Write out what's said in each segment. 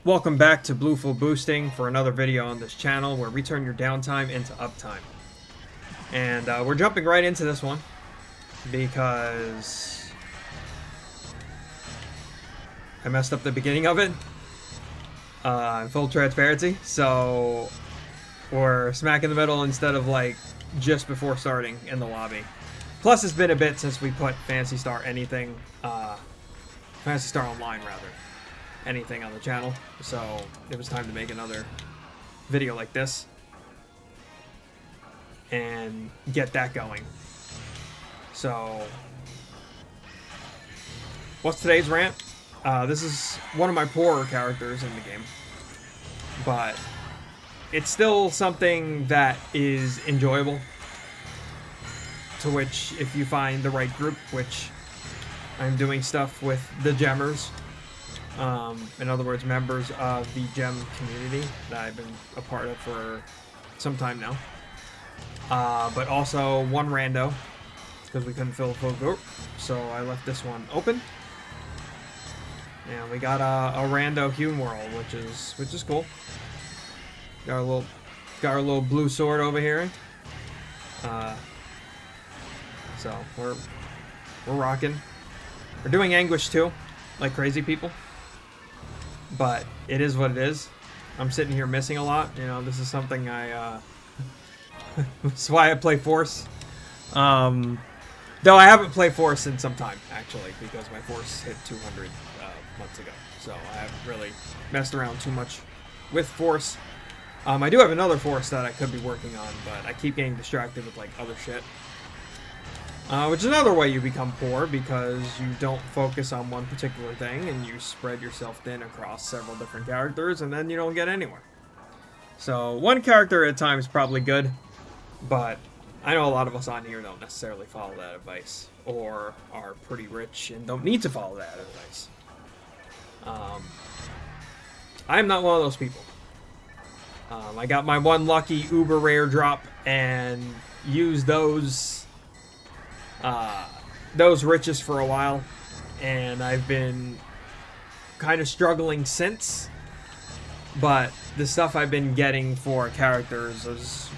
Welcome back to Bluefill Boosting for another video on this channel where we turn your downtime into uptime. And we're jumping right into this one because I messed up the beginning of it in full transparency. So we're smack in the middle instead of like just before starting in the lobby. Plus it's been a bit since we put Phantasy Star anything, Phantasy Star Online rather. Anything on the channel, so it was time to make another video like this and get that going. So what's today's rant? This is one of my poorer characters in the game, but it's still something that is enjoyable, to which if you find the right group, which I'm doing stuff with the Gemmers. In other words, members of the gem community that I've been a part of for some time now. But also one rando, because we couldn't fill a full group, so I left this one open. And we got a rando Hume World, which is cool. Got our little blue sword over here. So we're rocking. We're doing Anguish too, like crazy people. But it is what it is. I'm sitting here missing a lot. You know, this is something I, that's why I play Force. Though I haven't played Force in some time, actually, because my Force hit 200 months ago. So I haven't really messed around too much with Force. I do have another Force that I could be working on, but I keep getting distracted with, like, other shit. Which is another way you become poor, because you don't focus on one particular thing and you spread yourself thin across several different characters, and then you don't get anywhere. So one character at a time is probably good, but I know a lot of us on here don't necessarily follow that advice, or are pretty rich and don't need to follow that advice. I'm not one of those people. I got my one lucky uber rare drop and used those riches for a while, and I've been kind of struggling since, but the stuff I've been getting for characters is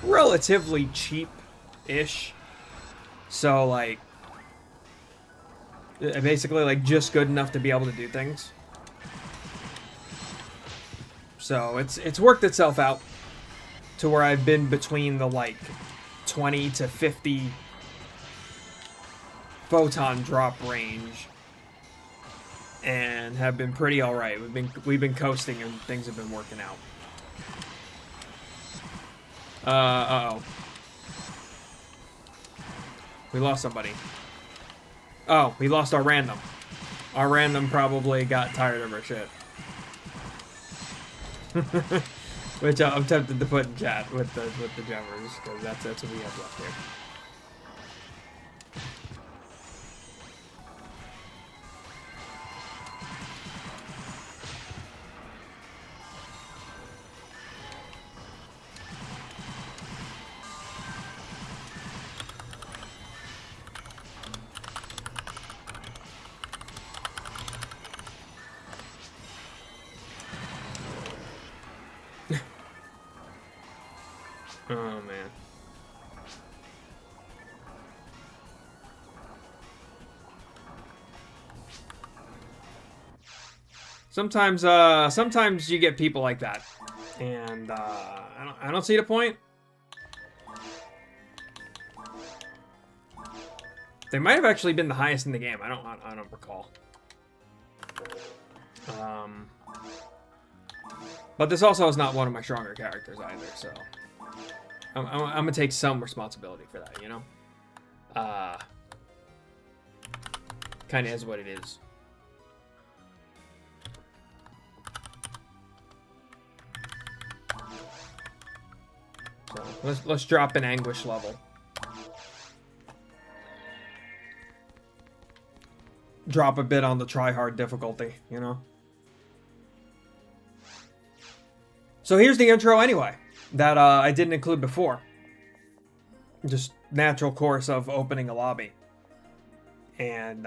relatively cheap-ish, so like basically like just good enough to be able to do things. So it's worked itself out to where I've been between the like 20 to 50 photon drop range and have been pretty alright. We've been coasting and things have been working out. Uh-oh. We lost somebody. Oh, we lost our random. Our random probably got tired of her shit. Which I'm tempted to put in chat with the Gemmers, because that's what we have left here. Oh man. Sometimes you get people like that, and I don't see the point. They might have actually been the highest in the game. I don't recall. But this also is not one of my stronger characters either, so I'm gonna take some responsibility for that, you know? Kind of is what it is. So let's drop an Anguish level. Drop a bit on the try-hard difficulty, you know? So here's the intro anyway, that I didn't include before. Just natural course of opening a lobby. And,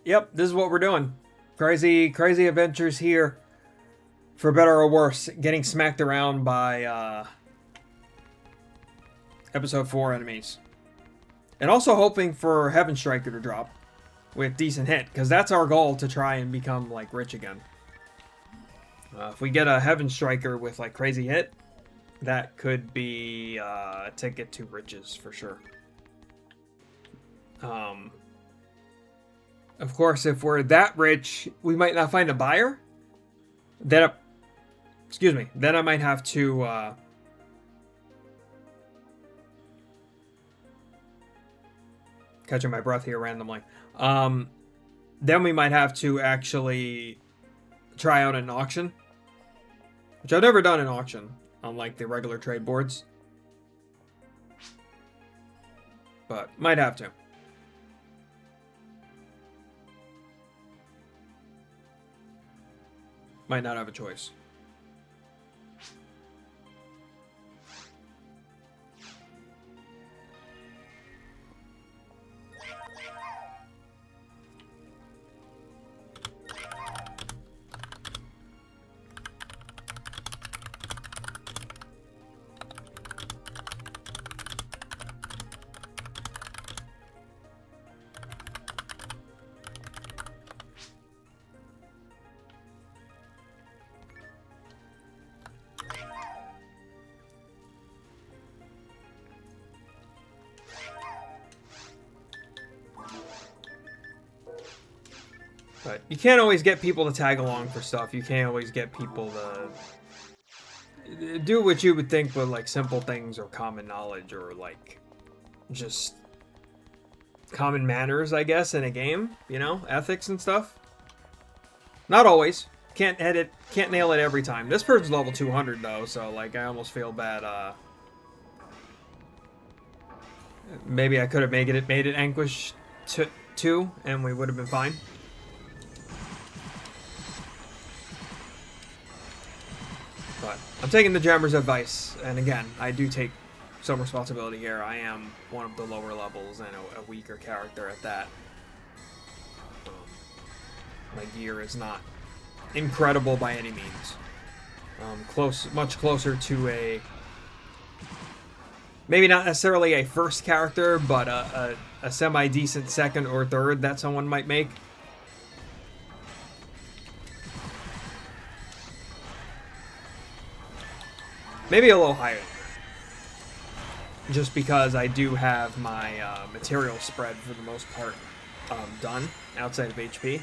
yep, this is what we're doing. Crazy, crazy adventures here. For better or worse, getting smacked around by episode 4 enemies. And also hoping for Heaven Striker to drop with decent hit, because that's our goal, to try and become like rich again. If we get a Heaven Striker with like crazy hit, that could be a ticket to riches for sure. Of course, if we're that rich, we might not find a buyer. Then, excuse me, then I might have to catching my breath here randomly. Then we might have to actually try out an auction, which I've never done an auction on like the regular trade boards, but might have to. Might not have a choice. But you can't always get people to tag along for stuff. You can't always get people to do what you would think were like simple things or common knowledge or like just common manners, I guess, in a game. You know, ethics and stuff. Not always. Can't nail it every time. This person's level 200 though, so like I almost feel bad. Maybe I could have made it Anguish 2 and we would have been fine. But I'm taking the Jammer's advice, and again, I do take some responsibility here. I am one of the lower levels and a weaker character at that. My gear is not incredible by any means. Much closer to a, maybe not necessarily a first character, but a semi-decent second or third that someone might make. Maybe a little higher. Just because I do have my material spread for the most part done outside of HP.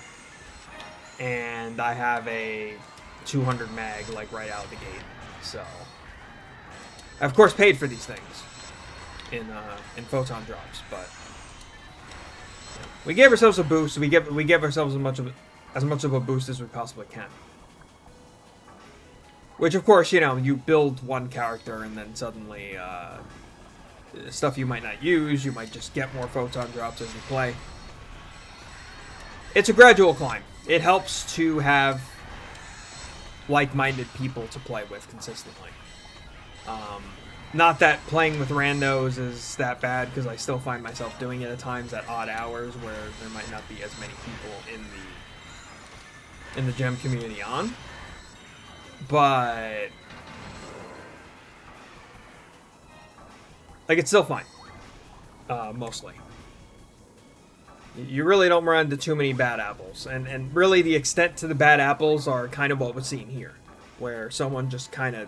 And I have a 200 mag like right out of the gate. So I of course paid for these things in photon drops, but we gave ourselves a boost. We give ourselves as much of a boost as we possibly can. Which, of course, you know, you build one character and then suddenly stuff you might not use, you might just get more photon drops as you play. It's a gradual climb. It helps to have like-minded people to play with consistently. Not that playing with randos is that bad, because I still find myself doing it at times at odd hours where there might not be as many people in the gem community on. But like, it's still fine. Mostly. You really don't run into too many bad apples. And really the extent to the bad apples are kind of what we're seeing here. Where someone just kind of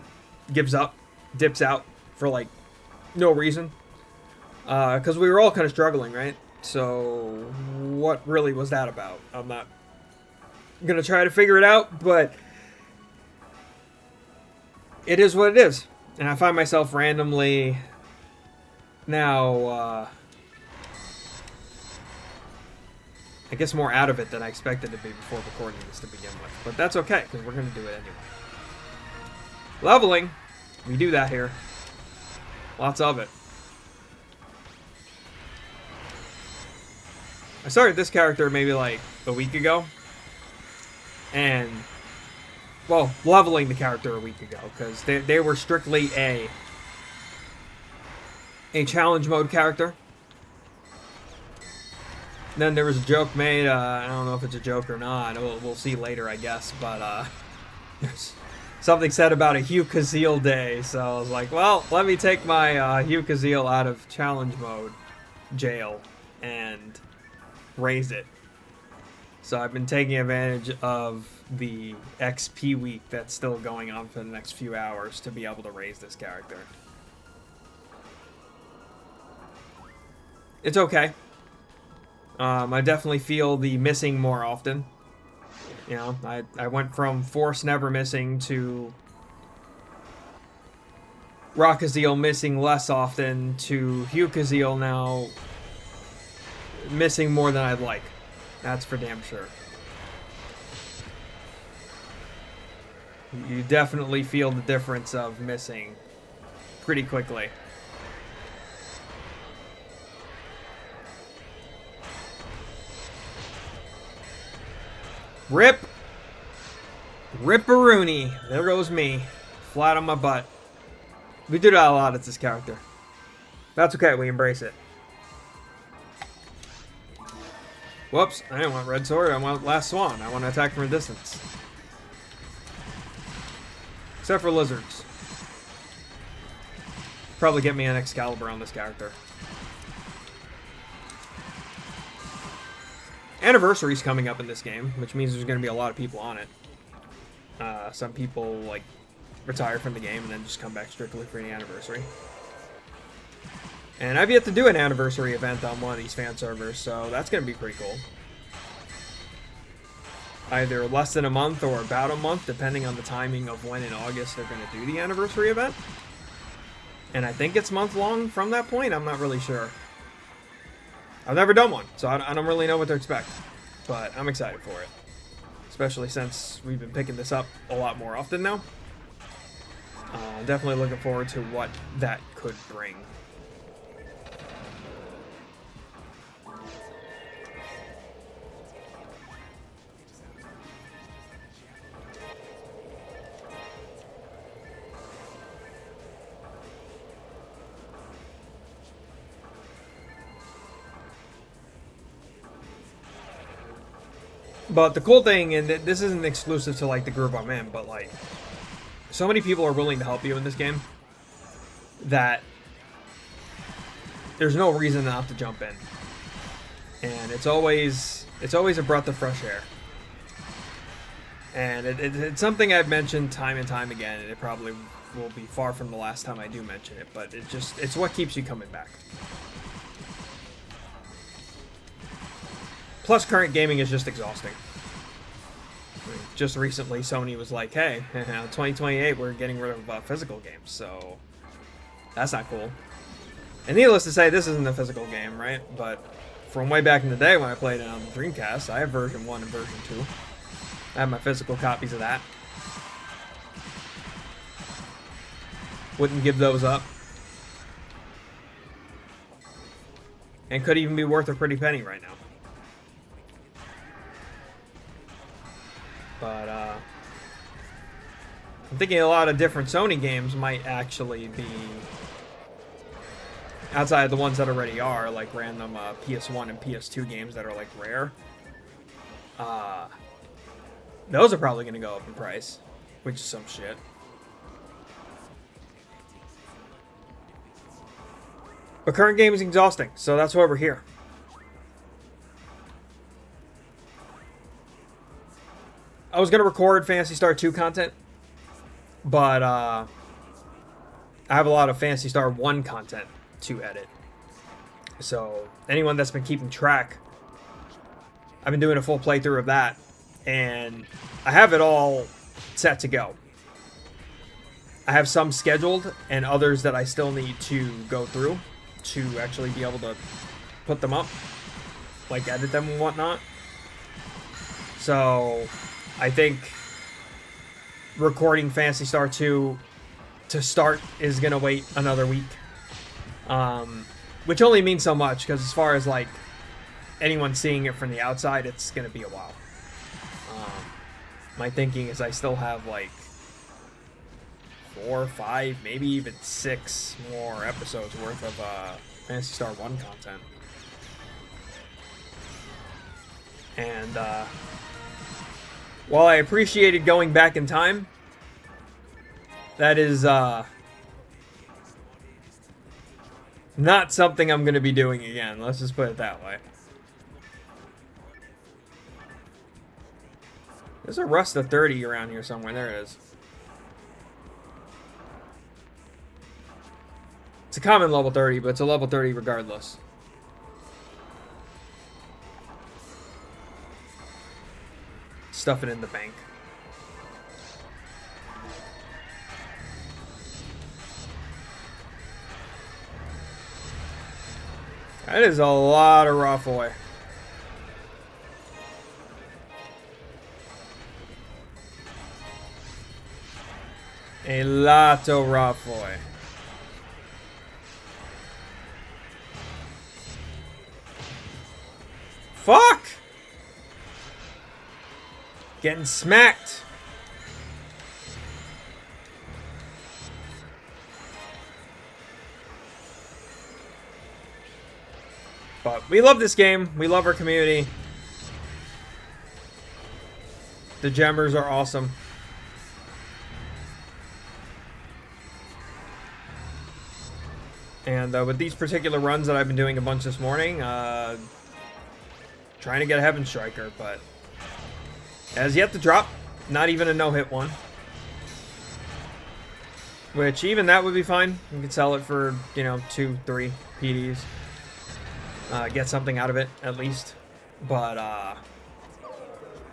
gives up, dips out for like no reason. Because we were all kind of struggling, right? So what really was that about? I'm not going to try to figure it out, but it is what it is. And I find myself randomly now, I guess more out of it than I expected to be before recording this to begin with. But that's okay, because we're going to do it anyway. Leveling. We do that here. Lots of it. I started this character maybe like a week ago. And, well, leveling the character a week ago, because they were strictly a challenge mode character. Then there was a joke made. I don't know if it's a joke or not. We'll see later, I guess. But there's something said about a Hugh Kazeel day. So I was like, well, let me take my Hugh Kazeel out of challenge mode jail and raise it. So I've been taking advantage of the XP week that's still going on for the next few hours to be able to raise this character. It's okay. I definitely feel the missing more often. You know, I went from Force never missing to Rakazeel missing less often to Hugh Kazeel now missing more than I'd like. That's for damn sure. You definitely feel the difference of missing pretty quickly. Rip! Ripperoonie. There goes me. Flat on my butt. We do that a lot as this character. That's okay, we embrace it. Whoops, I didn't want Red Sword, I want Last Swan. I want to attack from a distance. Except for lizards. Probably get me an Excalibur on this character. Anniversary's coming up in this game, which means there's going to be a lot of people on it. Some people, like, retire from the game and then just come back strictly for the anniversary. And I've yet to do an anniversary event on one of these fan servers, so that's going to be pretty cool. Either less than a month or about a month, depending on the timing of when in August they're going to do the anniversary event. And I think it's month long from that point, I'm not really sure. I've never done one, so I don't really know what to expect. But I'm excited for it. Especially since we've been picking this up a lot more often now. Definitely looking forward to what that could bring. But the cool thing, and this isn't exclusive to like the group I'm in, but like so many people are willing to help you in this game that there's no reason not to jump in. And it's always a breath of fresh air. And it's something I've mentioned time and time again, and it probably will be far from the last time I do mention it, but it's what keeps you coming back. Plus, current gaming is just exhausting. Just recently, Sony was like, hey, 2028, we're getting rid of physical games, so that's not cool. And needless to say, this isn't a physical game, right? But from way back in the day when I played it on the Dreamcast, I have version 1 and version 2. I have my physical copies of that. Wouldn't give those up. And could even be worth a pretty penny right now. But, I'm thinking a lot of different Sony games might actually be, outside of the ones that already are, like random PS1 and PS2 games that are, like, rare. Those are probably going to go up in price, which is some shit. But current game is exhausting, so that's why we're here. I was going to record Phantasy Star 2 content, but I have a lot of Phantasy Star 1 content to edit. So anyone that's been keeping track, I've been doing a full playthrough of that, and I have it all set to go. I have some scheduled and others that I still need to go through to actually be able to put them up, like edit them and whatnot. So I think recording Phantasy Star 2 to start is going to wait another week. Which only means so much, because as far as like anyone seeing it from the outside, it's going to be a while. My thinking is I still have like 4, 5, maybe even 6 more episodes worth of Phantasy Star 1 content. And while I appreciated going back in time, that is not something I'm going to be doing again. Let's just put it that way. There's a Rust of 30 around here somewhere. There it is. It's a common level 30, but it's a level 30 regardless. Stuff it in the bank. That is a lot of Rafoy. A lot of Rafoy. Fuck! Getting smacked. But we love this game. We love our community. The Gemmers are awesome. And with these particular runs that I've been doing a bunch this morning, trying to get a Heaven Striker, but has yet to drop. Not even a no-hit one. Which, even that would be fine. You could sell it for, you know, 2-3 PDs. Get something out of it, at least. But,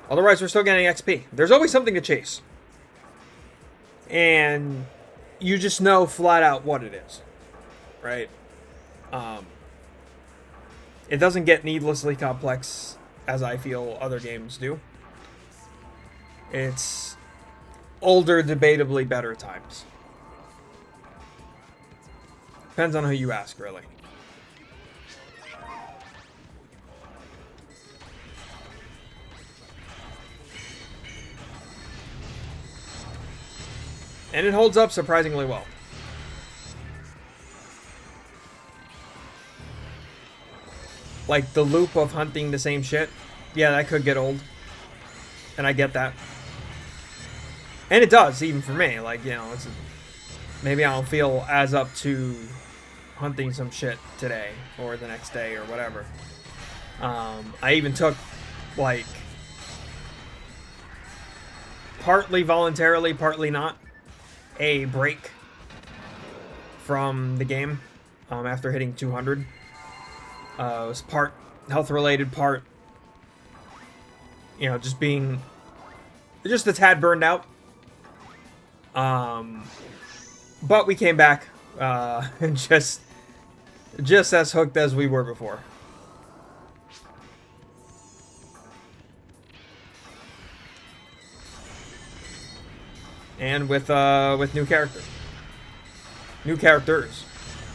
otherwise, we're still getting XP. There's always something to chase. And you just know flat out what it is. Right? It doesn't get needlessly complex, as I feel other games do. It's older, debatably better times. Depends on who you ask, really. And it holds up surprisingly well. Like, the loop of hunting the same shit, yeah, that could get old. And I get that. And it does, even for me. Like, you know, maybe I don't feel as up to hunting some shit today or the next day or whatever. I even took, like, partly voluntarily, partly not, a break from the game after hitting 200. It was part health-related, part, you know, just being just a tad burned out. But we came back and just as hooked as we were before. And with new characters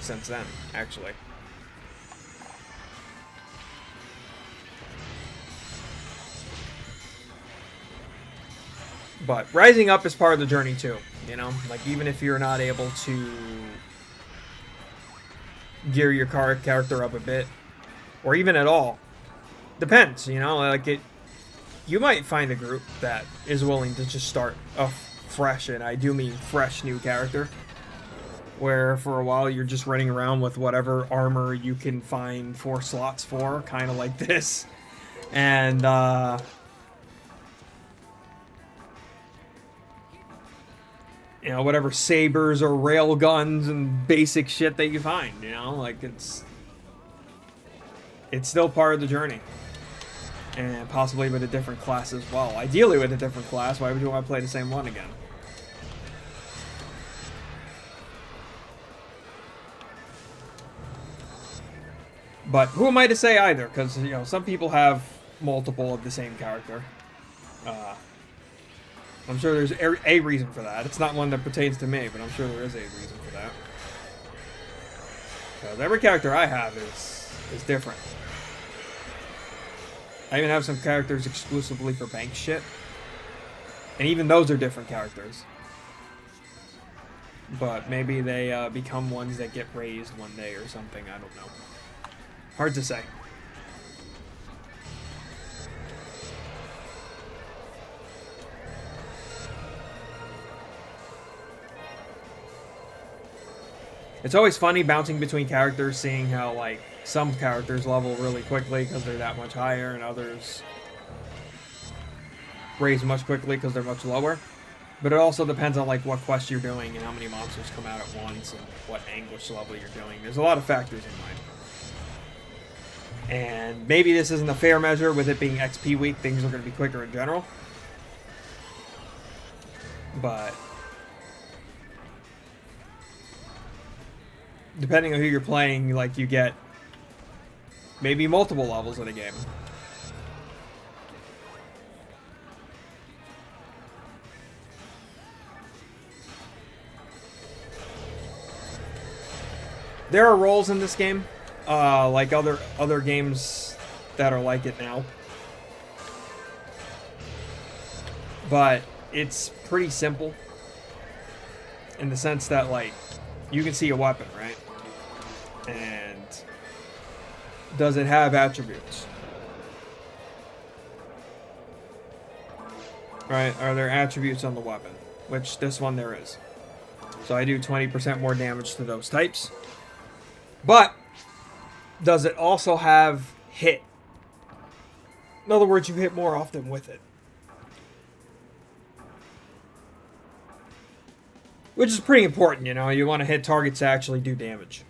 since then, actually. But rising up is part of the journey too, you know? Like, even if you're not able to gear your character up a bit, or even at all, depends, you know? Like, you might find a group that is willing to just start a fresh, and I do mean fresh, new character, where for a while you're just running around with whatever armor you can find 4 slots for, kind of like this, and you know, whatever sabers or rail guns and basic shit that you find, you know, like, it's still part of the journey. And possibly with a different class as well. Ideally with a different class. Why would you want to play the same one again? But who am I to say either? Because, you know, some people have multiple of the same character. I'm sure there's a reason for that. It's not one that pertains to me, but I'm sure there is a reason for that. Because every character I have is different. I even have some characters exclusively for bank shit. And even those are different characters. But maybe they become ones that get raised one day or something. I don't know. Hard to say. It's always funny bouncing between characters, seeing how, like, some characters level really quickly because they're that much higher, and others raise much quickly because they're much lower. But it also depends on, like, what quest you're doing and how many monsters come out at once and what anguish level you're doing. There's a lot of factors in mind. And maybe this isn't a fair measure with it being XP week. Things are going to be quicker in general. But depending on who you're playing, like, you get maybe multiple levels in a game. There are roles in this game, like other games that are like it now. But it's pretty simple in the sense that, like, you can see a weapon, right? And does it have attributes? Right? Are there attributes on the weapon? Which this one there is. So I do 20% more damage to those types. But does it also have hit? In other words, you hit more often with it. Which is pretty important, you know. You want to hit targets to actually do damage.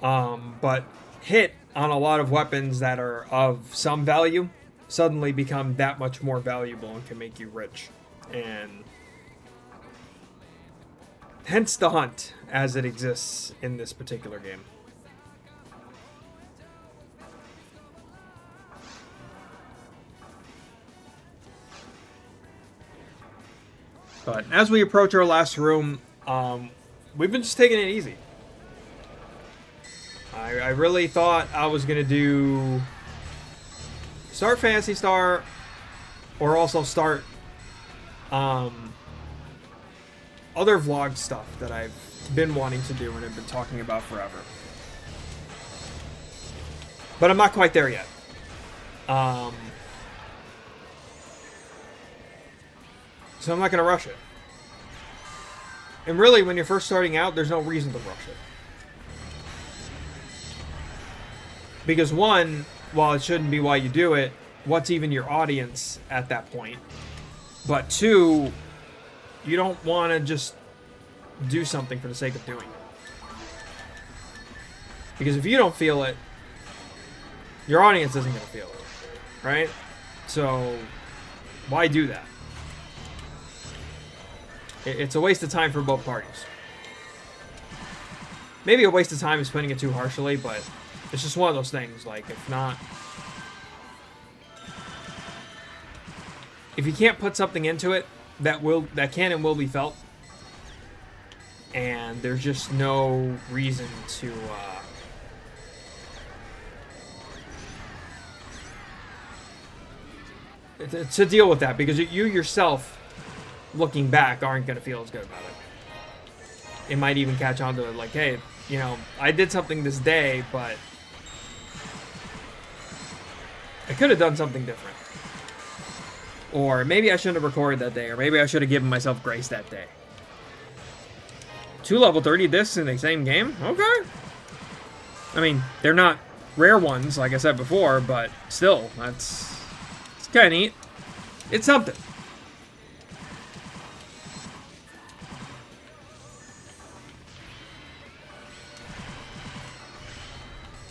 But hit on a lot of weapons that are of some value suddenly become that much more valuable and can make you rich. And hence the hunt as it exists in this particular game. But as we approach our last room, we've been just taking it easy. I really thought I was going to do start Phantasy Star or also start other vlog stuff that I've been wanting to do and have been talking about forever. But I'm not quite there yet. So I'm not going to rush it. And really, when you're first starting out, there's no reason to rush it. Because one, while it shouldn't be why you do it, what's even your audience at that point? But two, you don't want to just do something for the sake of doing it. Because if you don't feel it, your audience isn't going to feel it. Right? So, why do that? It's a waste of time for both parties. Maybe a waste of time is putting it too harshly, but it's just one of those things. Like, if you can't put something into it that can and will be felt, and there's just no reason to deal with that, because you yourself, looking back, aren't going to feel as good about it. It might even catch on to it, like, hey, you know, I did something this day, but I could have done something different. Or maybe I shouldn't have recorded that day, or maybe I should have given myself grace that day. 2 level 30 discs in the same game? Okay. I mean, they're not rare ones, like I said before, but still, it's kind of neat. It's something.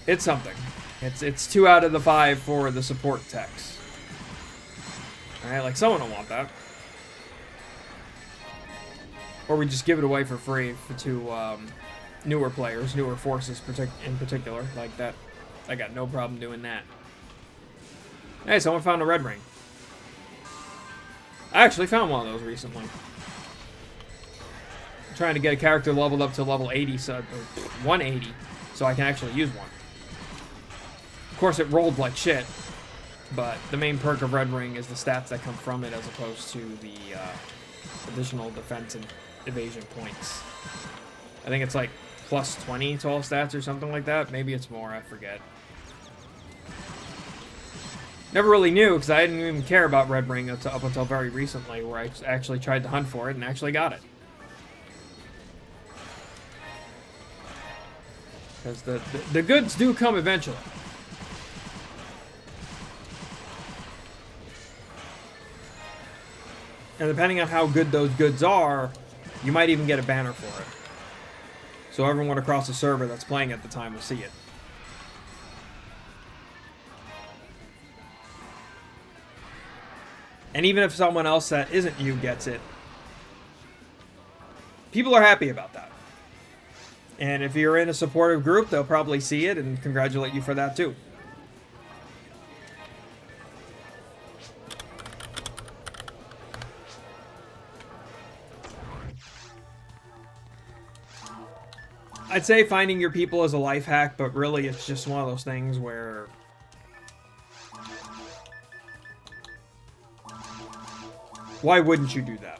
It's something. It's 2 out of the 5 for the support techs. Alright, like, someone will want that. Or we just give it away for free to newer players, newer forces in particular, like that. I got no problem doing that. Hey, someone found a red ring. I actually found one of those recently. I'm trying to get a character leveled up to level 80, or 180, so I can actually use one. Of course, it rolled like shit, but the main perk of Red Ring is the stats that come from it as opposed to the additional defense and evasion points. I think it's like plus 20 to all stats or something like that. Maybe it's more, I forget. Never really knew, because I didn't even care about Red Ring up until very recently, where I actually tried to hunt for it and actually got it. Because the goods do come eventually. And depending on how good those goods are, you might even get a banner for it. So everyone across the server that's playing at the time will see it. And even if someone else that isn't you gets it, people are happy about that. And if you're in a supportive group, they'll probably see it and congratulate you for that too. I'd say finding your people is a life hack, but really it's just one of those things where why wouldn't you do that?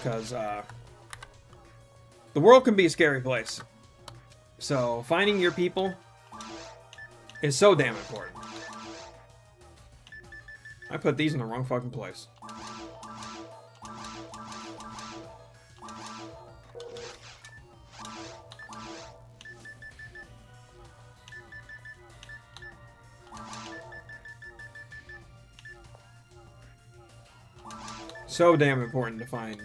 Because the world can be a scary place. So finding your people is so damn important. I put these in the wrong fucking place. So damn important to find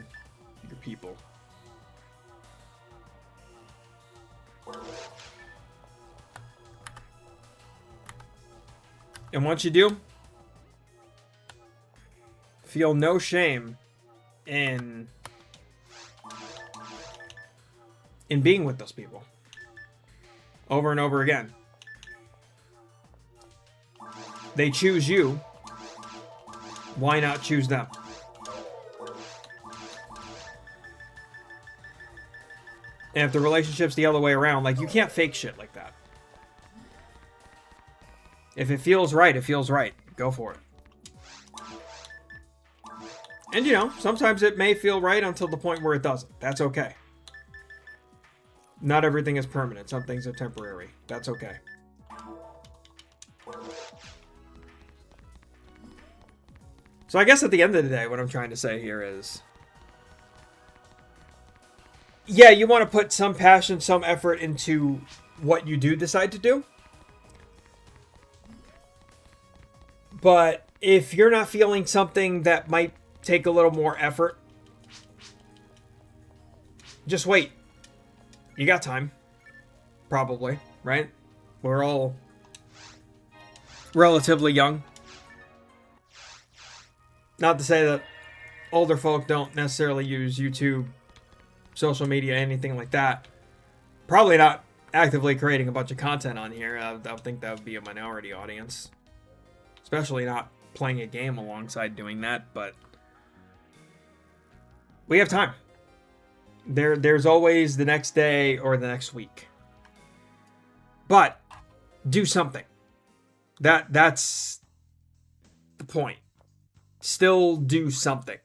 your people. And once you do, feel no shame in being with those people. Over and over again. They choose you. Why not choose them? And if the relationship's the other way around, like, you can't fake shit like that. If it feels right, it feels right. Go for it. And, you know, sometimes it may feel right until the point where it doesn't. That's okay. Not everything is permanent. Some things are temporary. That's okay. So I guess at the end of the day, what I'm trying to say here is, yeah, you want to put some passion, some effort into what you do decide to do. But if you're not feeling something that might take a little more effort, just wait. You got time. Probably, right? We're all relatively young. Not to say that older folk don't necessarily use YouTube, social media, anything like that. Probably not actively creating a bunch of content on here. I think that would be a minority audience. Especially not playing a game alongside doing that, but we have time. There's always the next day or the next week. But do something. That's the point. Still do something.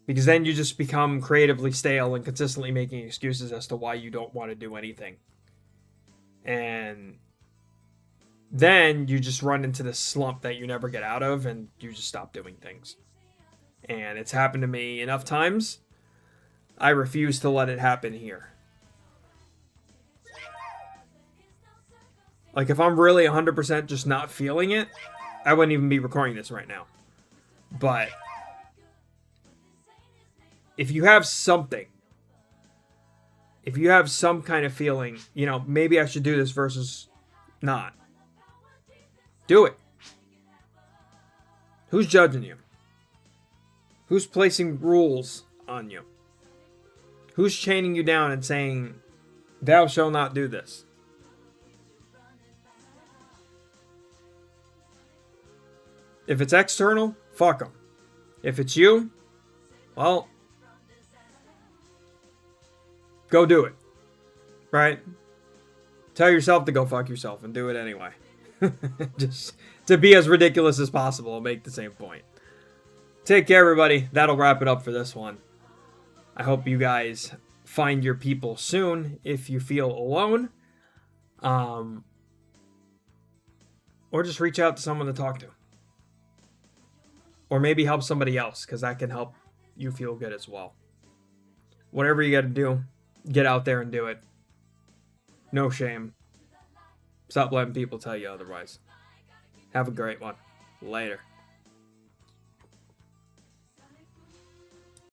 Because then you just become creatively stale and consistently making excuses as to why you don't want to do anything. And then you just run into this slump that you never get out of, and you just stop doing things. And it's happened to me enough times. I refuse to let it happen here. Like, if I'm really 100% just not feeling it, I wouldn't even be recording this right now. But if you have something, if you have some kind of feeling, you know, maybe I should do this versus not, do it. Who's judging you? Who's placing rules on you? Who's chaining you down and saying, thou shalt not do this? If it's external, fuck them. If it's you, well, go do it. Right? Tell yourself to go fuck yourself and do it anyway. Just to be as ridiculous as possible and make the same point. Take care, everybody. That'll wrap it up for this one. I hope you guys find your people soon if you feel alone. Or just reach out to someone to talk to. Or maybe help somebody else, because that can help you feel good as well. Whatever you got to do, get out there and do it. No shame. Stop letting people tell you otherwise. Have a great one. Later.